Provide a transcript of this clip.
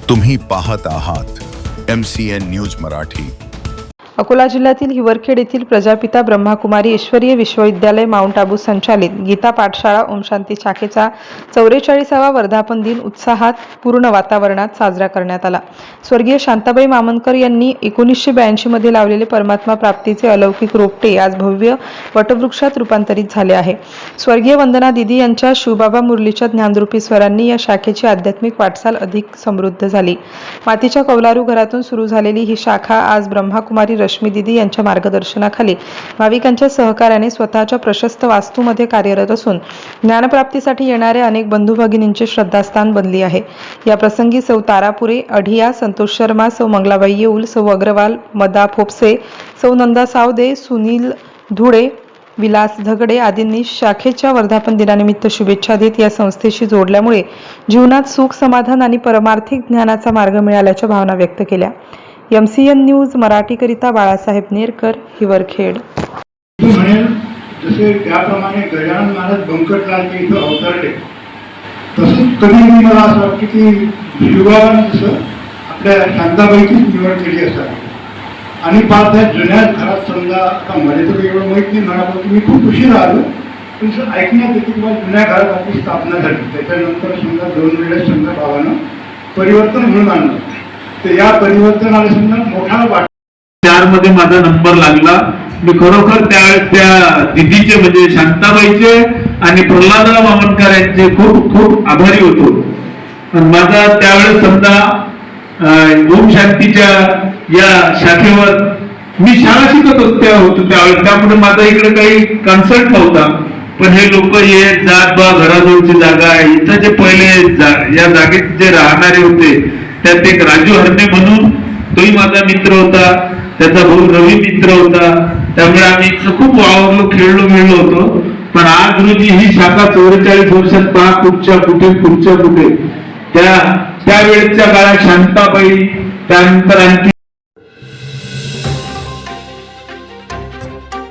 तुम्ही पाहत आहात MCN न्यूज मराठी। अकोला जिल्ह्यातील हिवरखेड येथील प्रजापिता ब्रह्माकुमारी ईश्वरीय विश्वविद्यालय माउंट आबू संचालित गीता पाठशाळा ओम शांती शाखेचा 44वा वर्धापन दिन उत्साहात पूर्ण वातावरणात साजरा करण्यात आला। स्वर्गीय शांताबाई मामनकर यांनी 1982 मध्ये लावलेले परमात्मा प्राप्तीचे अलौकिक रोपटे आज भव्य वटवृक्षात रूपांतरित झाले आहे। स्वर्गीय वंदना दिदी यांच्या शिवबाबा मुरलीच्या ज्ञानरूपी स्वरांनी या शाखेची आध्यात्मिक वाटचाल अधिक समृद्ध झाली। मातीच्या कौलारू घरातून सुरू झालेली ही शाखा आज ब्रह्माकुमारी रश्मी दिदी यांच्या मार्गदर्शनाखाली भाविकांच्या सहकार्याने स्वतःच्या प्रशस्त वास्तूमध्ये कार्यरत असून ज्ञानप्राप्तीसाठी येणाऱ्या अनेक बंधू भगिनींचे श्रद्धास्थान बनली आहे। या प्रसंगी सौ तारापुरे, अढिया, संतोष शर्मा, सौ मंगलाबाई येऊल, सौ अग्रवाल, मदा फोपसे, सौ नंदा सावदे, सुनील धुळे, विलास धगडे आदींनी शाखेच्या वर्धापन दिनानिमित्त शुभेच्छा देत या संस्थेशी जोडल्यामुळे जीवनात सुख, समाधान आणि परमार्थिक ज्ञानाचा मार्ग मिळाल्याच्या भावना व्यक्त केल्या। MCN न्यूज मराठीकरिता बाळासाहेब नेरकर, हिवरखेड। जसे त्याप्रमाणे गजानन महाराज बंकटलालचे इथं अवतरले, तसंच कधी मला असं वाटतं की शिवबाबांनी जसं आपल्या शांताबाईचीच निवड केली असावी। आणि पाच जुन्या घरात समजा, आता मला तर एवढं माहीत नाही, मला मी खूप उशीर आलो, पण ऐकण्यात येते किंवा जुन्या घरात आपली स्थापना झाली, त्याच्यानंतर समजा 2 वेळेस समजा भावानं परिवर्तन म्हणून आणलं, तर या परिवर्तनाला समजा मोठा वाटा 4 मध्ये माझा नंबर लागला। मी खरोखर त्या दिदीचे म्हणजे शांताबाईचे आणि प्रल्हादराव मामनकर यांचे खूप खूप आभारी होतो। माझा त्यावेळेस समजा ओम शांतीच्या या शाखेवर मी शाळा शिकत होतो त्यावेळेस, त्यामुळे माझा इकडे काही कन्सर्ट नव्हता, पण हे लोक येत जात बा, घराजवळची जागा आहे, इथं जे पहिले या जागेत जे राहणारे होते त्यात एक राजू हरणे म्हणून, तोही माझा मित्र होता, त्याचा भाऊ रवी मित्र होता, त्यामुळे आम्ही खूप वावरलो, खेळलो मिळलो होतो। पण आज रोजी ही शाखा 44 वर्षात पहा कुठच्या कुठे, त्या वेळेच्या काळात शांताबाई, त्यानंतर आणखी